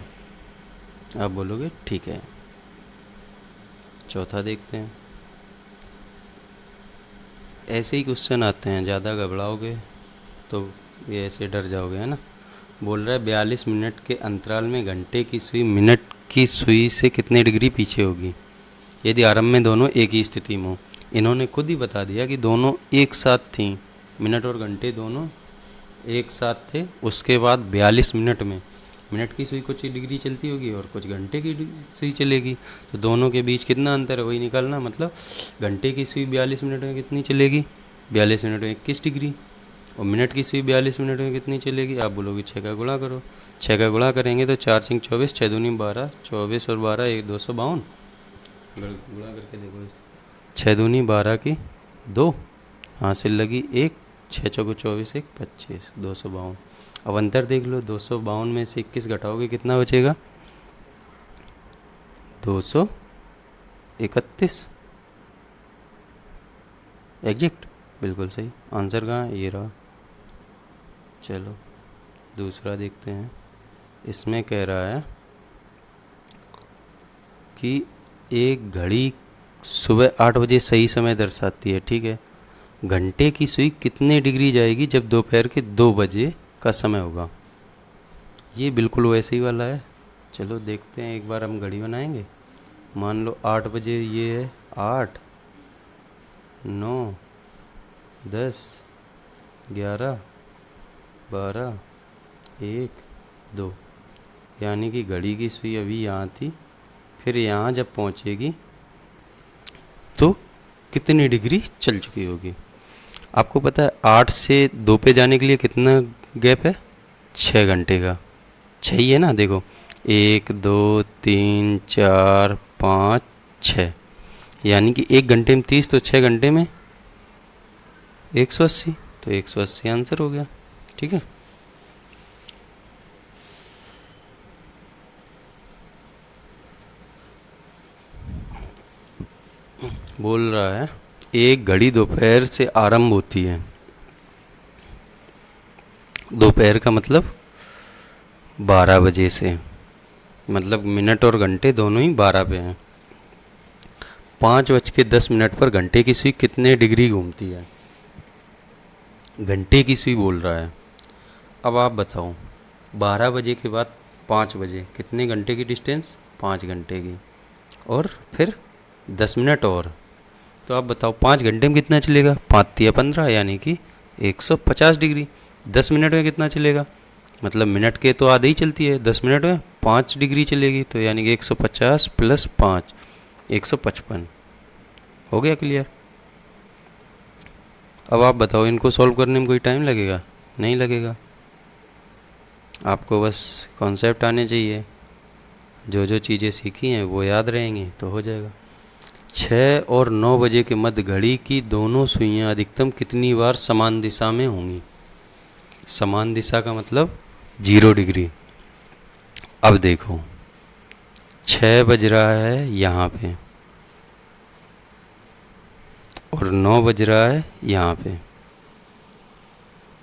Speaker 1: आप बोलोगे ठीक है। चौथा देखते हैं। ऐसे ही क्वेश्चन आते हैं, ज़्यादा घबराओगे तो ये ऐसे डर जाओगे, है ना। बोल रहा है 42 मिनट के अंतराल में घंटे की सुई मिनट की सुई से कितने डिग्री पीछे होगी यदि आरंभ में दोनों एक ही स्थिति में हो। इन्होंने खुद ही बता दिया कि दोनों एक साथ थी, मिनट और घंटे दोनों एक साथ थे। उसके बाद 42 मिनट में मिनट की सुई कुछ डिग्री चलती होगी और कुछ घंटे की सुई चलेगी, तो दोनों के बीच कितना अंतर है वही निकालना। मतलब घंटे की सुई 42 मिनट में कितनी चलेगी? 42 मिनट में 21 डिग्री। और मिनट की सुई 42 मिनट में कितनी चलेगी? आप बोलोगे 6 का गुणा करो। 6 का गुणा करेंगे तो 4 सिंह 24, 6 दूनी 12, 24 और 12 एक 252। गुणा करके देखो, 6 दूनी 12 की 2, हासिल लगी 1, 6 चौको 24, 1 25, 252। अब अंतर देख लो, 252 में से 21 घटाओगे कितना बचेगा? 231। एग्जैक्ट, बिल्कुल सही आंसर। कहाँ है? ये रहा। चलो दूसरा देखते हैं। इसमें कह रहा है कि एक घड़ी सुबह 8 बजे सही समय दर्शाती है, ठीक है। घंटे की सुई कितने डिग्री जाएगी जब दोपहर के 2 बजे का समय होगा? ये बिल्कुल वैसे ही वाला है। चलो देखते हैं, एक बार हम घड़ी बनाएंगे। मान लो 8 बजे ये है, 8, 9, 10, 11, 12, 1, 2, यानी कि घड़ी की सुई अभी यहाँ थी, फिर यहाँ जब पहुँचेगी तो कितनी डिग्री चल चुकी होगी। आपको पता है 8 से 2 पे जाने के लिए कितना गैप है? 6 घंटे का। 6 ही है ना, देखो 1, 2, 3, 4, 5, 6, यानी कि 1 घंटे में 30 तो 6 घंटे में 180, तो 180 आंसर हो गया, ठीक है। बोल रहा है एक घड़ी दोपहर से आरंभ होती है। दोपहर का मतलब 12 बजे से, मतलब मिनट और घंटे दोनों ही 12 पे हैं। 5:10 पर घंटे की सुई कितने डिग्री घूमती है? घंटे की सुई बोल रहा है। अब आप बताओ 12 बजे के बाद 5 बजे कितने घंटे की डिस्टेंस? 5 घंटे की, और फिर 10 मिनट और। तो आप बताओ 5 घंटे में कितना चलेगा? 5 या 15, यानी कि 150 डिग्री। 10 मिनट में कितना चलेगा? मतलब मिनट के तो आधे ही चलती है, 10 मिनट में 5 डिग्री चलेगी, तो यानी कि 150 प्लस 5, 155। हो गया क्लियर? अब आप बताओ इनको सॉल्व करने में कोई टाइम लगेगा? नहीं लगेगा। आपको बस कॉन्सेप्ट आने चाहिए, जो जो चीज़ें सीखी हैं वो याद रहेंगी तो हो जाएगा। 6 और 9 बजे के मध्य घड़ी की दोनों सुइयां अधिकतम कितनी बार समान दिशा में होंगी? समान दिशा का मतलब 0 डिग्री। अब देखो 6 बज रहा है यहाँ पे और 9 बज रहा है यहाँ पे।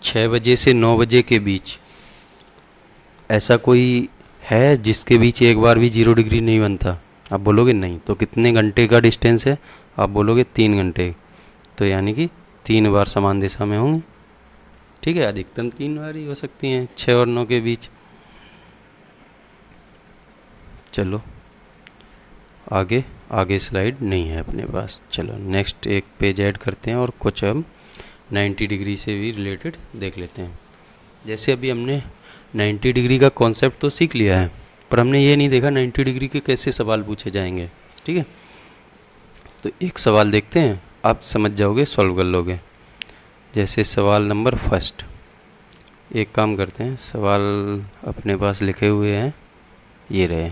Speaker 1: 6 बजे से 9 बजे के बीच ऐसा कोई है जिसके बीच एक बार भी 0 डिग्री नहीं बनता? आप बोलोगे नहीं, तो कितने घंटे का डिस्टेंस है? आप बोलोगे 3 घंटे, तो यानी कि 3 बार समान दिशा में होंगे, ठीक है। अधिकतम 3 बार ही हो सकती हैं 6 और 9 के बीच। चलो आगे, आगे स्लाइड नहीं है अपने पास। चलो नेक्स्ट एक पेज ऐड करते हैं और कुछ हम 90 डिग्री से भी रिलेटेड देख लेते हैं। जैसे अभी हमने 90 डिग्री का कॉन्सेप्ट तो सीख लिया है, पर हमने ये नहीं देखा 90 डिग्री के कैसे सवाल पूछे जाएंगे। ठीक है, तो एक सवाल देखते हैं, आप समझ जाओगे, सॉल्व कर लोगे। जैसे सवाल नंबर फर्स्ट, एक काम करते हैं, सवाल अपने पास लिखे हुए हैं, ये रहे।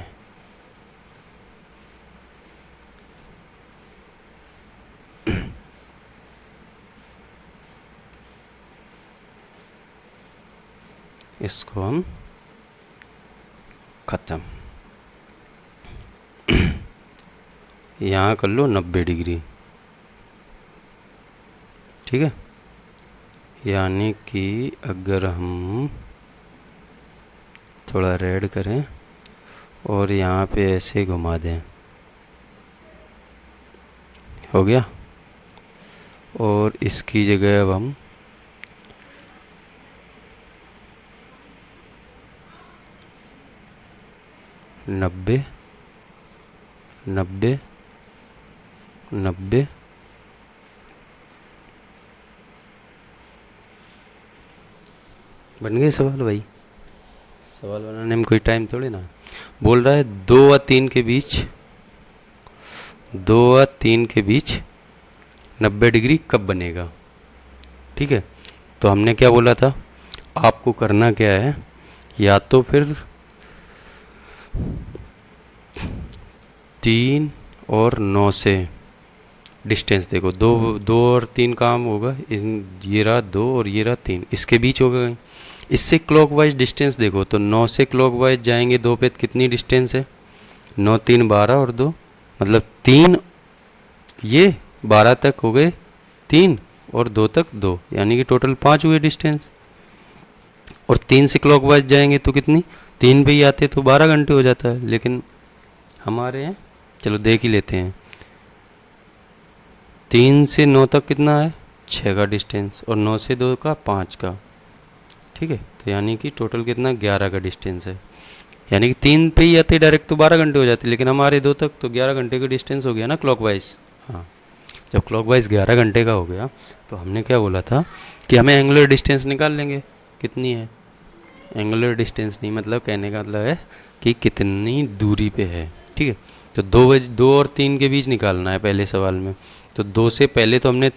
Speaker 1: इसको हम ख़त्म। यहाँ कर लो 90 डिग्री। ठीक है, यानी कि अगर हम थोड़ा रेड करें और यहाँ पे ऐसे घुमा दें, हो गया। और इसकी जगह अब हम 90 90 90 बन गए सवाल भाई। सवाल बनाने में कोई टाइम थोड़ी ना। बोल रहा है 2 व 3 के बीच, 2 व 3 के बीच 90 डिग्री कब बनेगा। ठीक है, तो हमने क्या बोला था, आपको करना क्या है, या तो फिर 3 और 9 से डिस्टेंस देखो, 2 और 3 काम होगा, ये रहा 2 और ये रहा 3, इसके बीच होगा। इससे क्लॉकवाइज डिस्टेंस देखो, तो 9 से क्लॉकवाइज जाएंगे 2 पे, कितनी डिस्टेंस है, 9 3 12 और 2 मतलब 3, ये 12 तक हो गए 3 और 2 तक 2, यानी कि टोटल 5 हुए डिस्टेंस। और 3 से क्लॉकवाइज जाएंगे तो कितनी, 3 पे ही आते तो 12 घंटे हो जाता है, लेकिन हमारे यहाँ चलो देख ही लेते हैं। 3 से 9 तक कितना है, 6 का डिस्टेंस, और 9 से 2 का 5 का। ठीक है, तो यानी कि टोटल कितना, 11 का डिस्टेंस है। यानी कि 3 पे ही आते डायरेक्ट तो 12 घंटे हो जाते, लेकिन हमारे 2 तक तो 11 घंटे का डिस्टेंस हो गया ना क्लॉकवाइज। हाँ, जब क्लॉकवाइज 11 घंटे का हो गया तो हमने क्या बोला था कि हमें एंगुलर डिस्टेंस निकाल लेंगे, कितनी है। एंगुलर डिस्टेंस नहीं, मतलब कहने का मतलब है कि कितनी दूरी पे है। ठीक है, तो 2 और 3 के बीच निकालना है पहले सवाल में। तो 2 से पहले तो हमने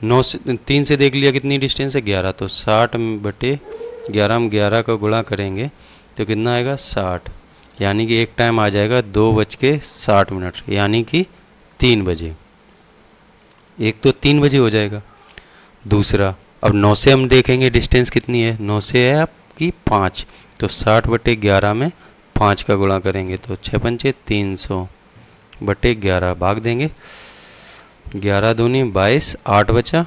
Speaker 1: 9 से 3 से देख लिया कितनी डिस्टेंस है, 11, तो 60/11 हम 11 का गुणा करेंगे तो कितना आएगा, 60। यानी कि एक टाइम आ जाएगा 2:60, यानी कि 3 बजे। एक तो 3 बजे हो जाएगा। दूसरा, अब 9 से हम देखेंगे डिस्टेंस कितनी है, 9 से है आपकी 5, तो 60/11 में 5 का गुणा करेंगे तो 6 पंचे 300/11 भाग देंगे, 11 दूनी 22, 8 बचा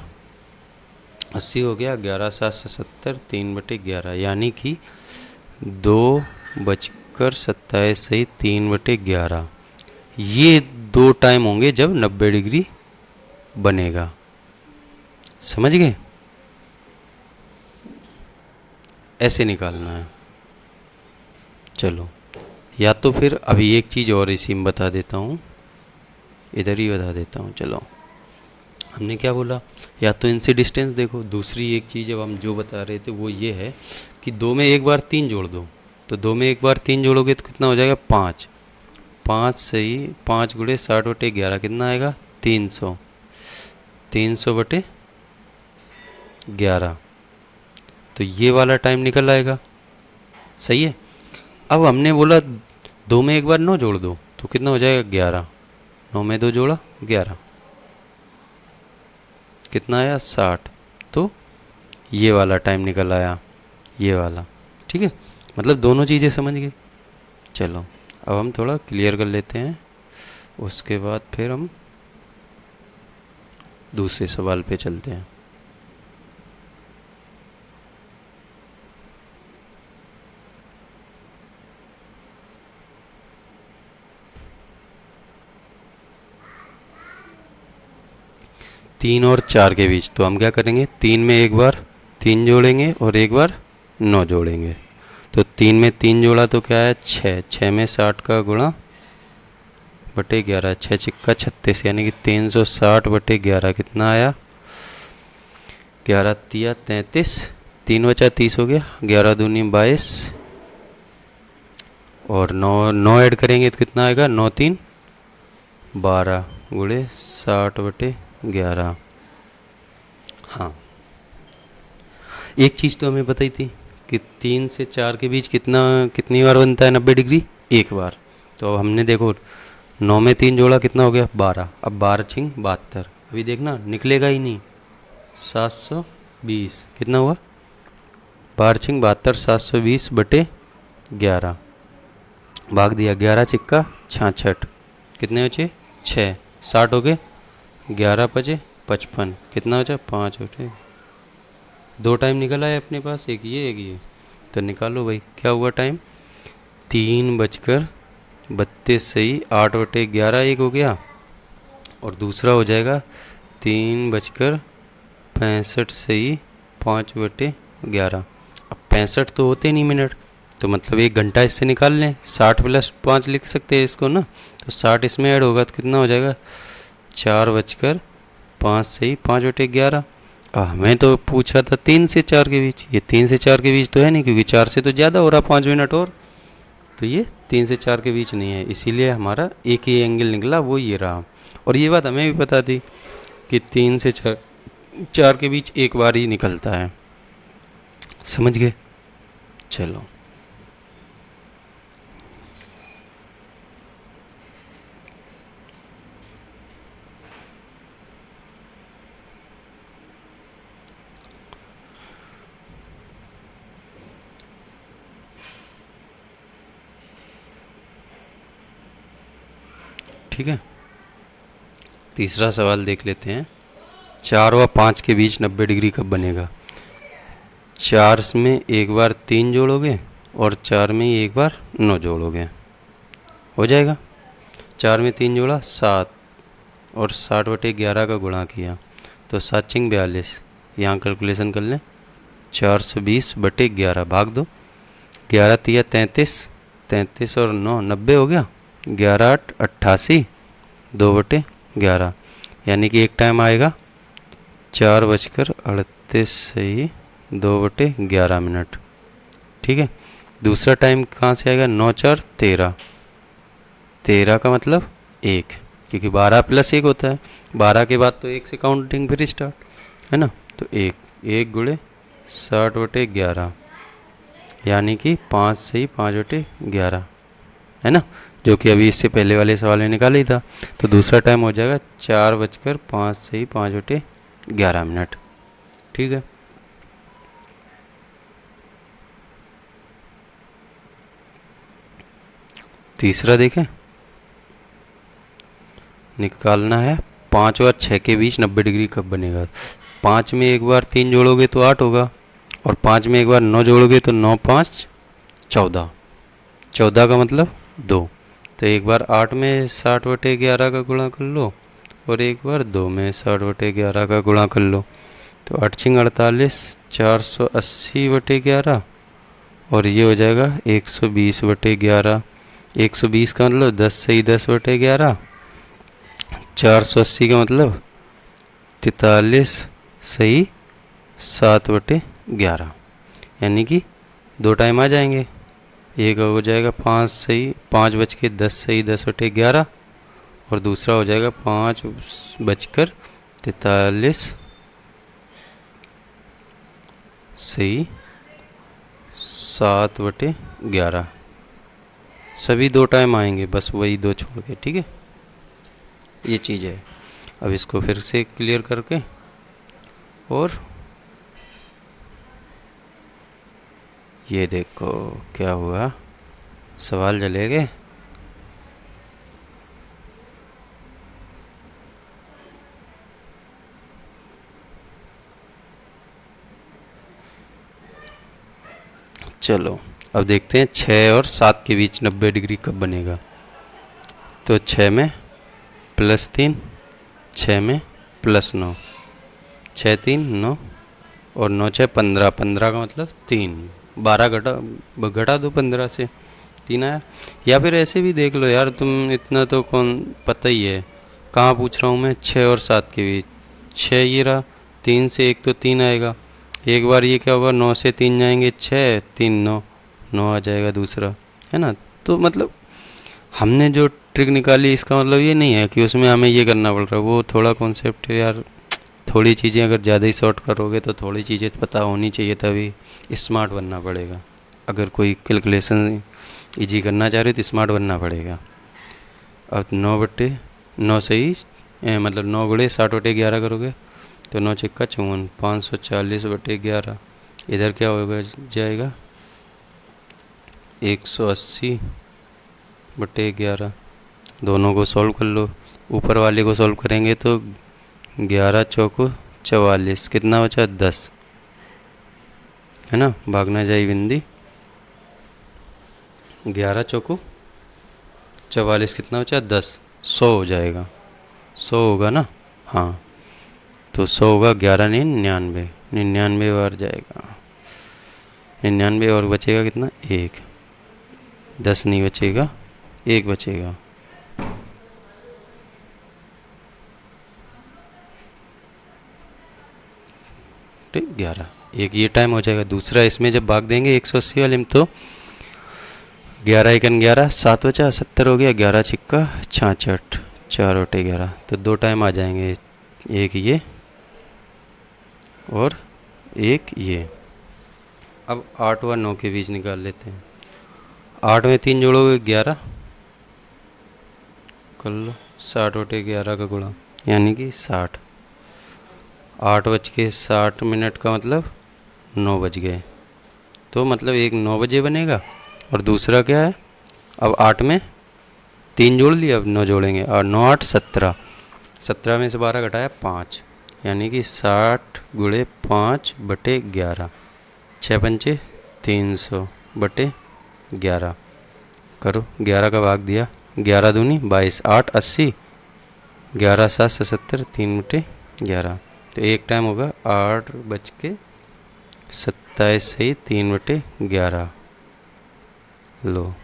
Speaker 1: 80 हो गया, 11 7 70, 3/11, यानी कि 2:27 सही 3/11। ये 2 टाइम होंगे जब 90 डिग्री बनेगा। समझ गए, ऐसे निकालना है। चलो, या तो फिर अभी एक चीज़ और इसी में बता देता हूँ, इधर ही बता देता हूँ। चलो, हमने क्या बोला, या तो इनसे डिस्टेंस देखो। दूसरी एक चीज़ अब हम जो बता रहे थे वो ये है कि 2 में एक बार 3 जोड़ दो, तो 2 में एक बार 3 जोड़ोगे तो कितना हो जाएगा, 5। 5 सही 5 गुणे 60/11 कितना आएगा, 300। 300/11, तो ये वाला टाइम निकल आएगा। सही है। अब हमने बोला 2 में एक बार 9 जोड़ दो तो कितना हो जाएगा, 11। 9 में 2 जोड़ा 11, कितना आया, 60। तो ये वाला टाइम निकल आया, ये वाला। ठीक है, मतलब दोनों चीज़ें समझ गए। चलो, अब हम थोड़ा क्लियर कर लेते हैं, उसके बाद फिर हम दूसरे सवाल पे चलते हैं। तीन और 4 के बीच, तो हम क्या करेंगे, 3 में एक बार 3 जोड़ेंगे और एक बार 9 जोड़ेंगे। तो 3 में 3 जोड़ा तो क्या है, 6। 6 में 60 का गुणा बटे 11, 6 छिक्का 36, यानी कि 360/11 कितना आया, 11 तिया 33, 3 बचा 30 हो गया, 11 दूनी 22 और 9 ऐड करेंगे तो कितना आएगा, 9 3 12 गुणे 60/11। हाँ, एक चीज़ तो हमें बताई थी कि 3 से 4 के बीच कितनी बार बनता है 90 डिग्री, एक बार। तो अब हमने देखो 9 में 3 जोड़ा कितना हो गया, 12। अब 12 छिंग 72, अभी देखना निकलेगा ही नहीं। 720 कितना हुआ, 12 छिंग 72, 720/11 भाग दिया 11 चिक्का 66, कितने बचे 6, 60 हो गए, 11 बचे 55, कितना बचा 5 बचे। 2 टाइम निकल आए अपने पास, एक ये तो निकालो भाई क्या हुआ टाइम, 3:32 सही 8/11 एक हो गया, और दूसरा हो जाएगा 3:65 सही 5/11। अब 65 तो होते नहीं मिनट, तो मतलब 1 घंटा इससे निकाल लें, 60 + 5 लिख सकते हैं इसको ना, तो 60 इसमें ऐड होगा तो कितना हो जाएगा, 4:05 सही 5/11। हमें तो पूछा था 3 से 4 के बीच, ये 3 से 4 के बीच तो है नहीं, क्योंकि 4 से तो ज़्यादा हो रहा 5 मिनट और, तो ये 3 से 4 के बीच नहीं है, इसीलिए हमारा एक ही एंगल निकला, वो ये रहा। और ये बात हमें भी पता थी कि 3 से 4 के बीच एक बार ही निकलता है, समझ गए। चलो ठीक है, तीसरा सवाल देख लेते हैं। 4 व 5 के बीच 90 डिग्री कब बनेगा। 4 में एक बार 3 जोड़ोगे और 4 में एक बार 9 जोड़ोगे, हो जाएगा। 4 में 3 जोड़ा 7, और 60/11 का गुणा किया तो 7 छिंग 42, यहाँ कैलकुलेशन कर लें, 420/11 भाग दो, 11 तिया 33, 33 और 9 90 हो गया, 11 8 88, 2/11, यानी कि एक टाइम आएगा 4:38 सही 2/11 मिनट। ठीक है, दूसरा टाइम कहाँ से आएगा, 9 4 13, 13 का मतलब 1, क्योंकि 12 + 1 होता है, 12 के बाद तो 1 से काउंटिंग फिर स्टार्ट है ना, तो 1 गुणे 60/11, यानी कि 5 सही 5/11 है ना, जो कि अभी इससे पहले वाले सवाल में निकाला ही था। तो दूसरा टाइम हो जाएगा 4:05 सही 5/11 मिनट। ठीक है, तीसरा देखें, निकालना है 5 और 6 के बीच 90 डिग्री कब बनेगा। 5 में एक बार 3 जोड़ोगे तो 8 होगा, और 5 में एक बार 9 जोड़ोगे तो 9 5 14, 14 का मतलब 2, तो एक बार 8 में 60/11 का गुणा कर लो, और एक बार 2 में 60/11 का गुणा कर लो, तो 8 छिंग 48, 480/11, और ये हो जाएगा 120/11। 120 का मतलब 10 सही 10/11, 480 का मतलब 43 सही 7/11, यानी कि 2 टाइम आ जाएंगे, एक हो जाएगा 5 सही 5:10 सही 10/11, और दूसरा हो जाएगा 5:43 सही 7/11, सभी 2 टाइम आएंगे, बस वही 2 छोड़ के। ठीक है, ये चीज़ है। अब इसको फिर से क्लियर करके, और ये देखो क्या हुआ, सवाल चले गए। चलो अब देखते हैं 6 और 7 के बीच 90 डिग्री कब बनेगा। तो 6 में +3, 6 में +9, 6 3 9, और 9 6 15, 15 का मतलब 3, 12 घटा दो 15 से, 3 आया। या फिर ऐसे भी देख लो यार, तुम इतना तो कौन पता ही है, कहाँ पूछ रहा हूँ मैं, 6 और 7 के बीच, 6 ये रहा, 3 से 1 तो 3 आएगा, एक बार ये क्या होगा 9 से 3 जाएंगे 6, 3 9, 9 आ जाएगा दूसरा, है ना, तो मतलब हमने जो ट्रिक निकाली इसका मतलब ये नहीं है कि उसमें हमें ये करना पड़ रहा है, वो थोड़ा कॉन्सेप्ट है यार। थोड़ी चीज़ें अगर ज़्यादा ही शॉर्ट करोगे तो थोड़ी चीज़ें पता होनी चाहिए, तभी स्मार्ट बनना पड़ेगा। अगर कोई कैलकुलेशन इजी करना चाह रहे तो स्मार्ट बनना पड़ेगा। अब 9/9 से ही मतलब 9 × 60/11 करोगे तो 9 × 54, 540/11। इधर क्या होगा जाएगा 180/11। दोनों को सॉल्व कर लो। ऊपर वाले को सॉल्व करेंगे तो 11 चौको 44, कितना बचा 10, है ना। भागना जाए बिंदी, 11 चौको 44, कितना बचा 10, 100 हो जाएगा। 100 होगा ना, हाँ। तो 100 होगा, 11 नहीं 99, 99 बार जाएगा। 99 और बचेगा कितना, 1। 10 नहीं बचेगा, 1 बचेगा। ठीक, 11, 1 ये टाइम हो जाएगा। दूसरा इसमें जब भाग देंगे 180 वाले में तो 11 एकन 11, 7 बचा, 70 हो गया। 11 छिक्का 66, 4/11। तो 2 टाइम आ जाएंगे, एक ये और एक ये। अब 8 व 9 के बीच निकाल लेते हैं। 8 में 3 जोड़ोगे 11 कर लो, 60/11 का गुणा यानी कि 60। 8:60 का मतलब 9 बज गए। तो मतलब एक 9 बजे बनेगा और दूसरा क्या है, अब 8 में 3 जोड़ लिया, अब 9 जोड़ेंगे और 9 8 17। 17 में से 12 घटाया 5, यानी कि 60/5/11। 6 पंचे 300/11 करो। 11 का भाग दिया, 11 दूनी 22, 8 80, 11 7 77, 3/11। तो एक टाइम होगा 8:27 सही 3/11। लो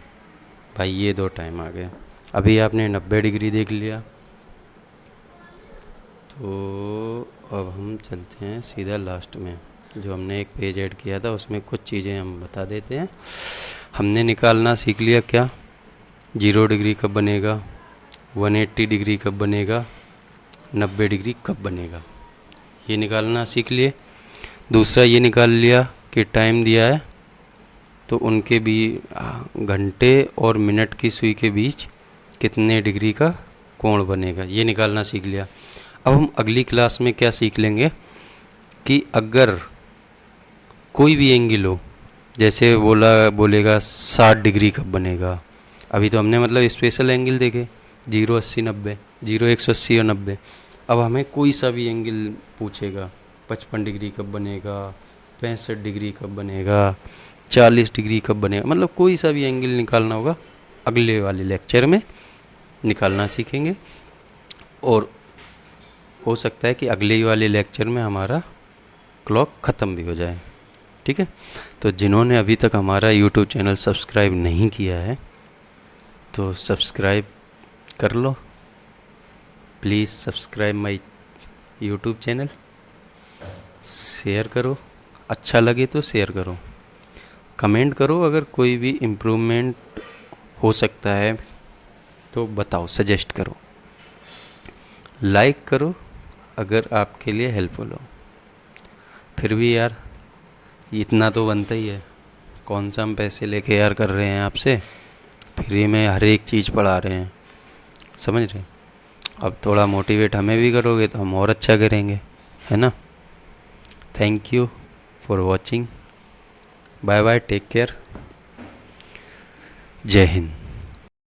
Speaker 1: भाई, ये 2 टाइम आ गए। अभी आपने 90 डिग्री देख लिया, तो अब हम चलते हैं सीधा लास्ट में। जो हमने एक पेज ऐड किया था उसमें कुछ चीज़ें हम बता देते हैं। हमने निकालना सीख लिया क्या, 0 डिग्री कब बनेगा, 180 डिग्री कब बनेगा, 90 डिग्री कब बनेगा, ये निकालना सीख लिए। दूसरा ये निकाल लिया कि टाइम दिया है तो उनके भी घंटे और मिनट की सुई के बीच कितने डिग्री का कोण बनेगा, ये निकालना सीख लिया। अब हम अगली क्लास में क्या सीख लेंगे कि अगर कोई भी एंगल हो, जैसे बोलेगा 60 डिग्री कब बनेगा। अभी तो हमने मतलब स्पेशल एंगल देखे 0 80 90, 0 180 और 90। अब हमें कोई सा भी एंगल पूछेगा, 55 डिग्री कब बनेगा, 65 डिग्री कब बनेगा, 40 डिग्री कब बनेगा, मतलब कोई सा भी एंगल निकालना होगा, अगले वाले लेक्चर में निकालना सीखेंगे। और हो सकता है कि अगले वाले लेक्चर में हमारा क्लॉक ख़त्म भी हो जाए। ठीक है, तो जिन्होंने अभी तक हमारा यूट्यूब चैनल सब्सक्राइब नहीं किया है तो सब्सक्राइब कर लो please. Subscribe my YouTube channel, share करो, अच्छा लगे तो शेयर करो, कमेंट करो, अगर कोई भी इम्प्रूवमेंट हो सकता है तो बताओ, सजेस्ट करो, लाइक करो अगर आपके लिए हेल्पफुल हो। फिर भी यार इतना तो बनता ही है, कौन सा हम पैसे लेके यार कर रहे हैं आपसे, फ्री में हर एक चीज़ पढ़ा रहे हैं, समझ रहे। अब थोड़ा मोटिवेट हमें भी करोगे तो हम और अच्छा करेंगे, है ना। Thank you for watching, bye bye, take care, जय हिंद।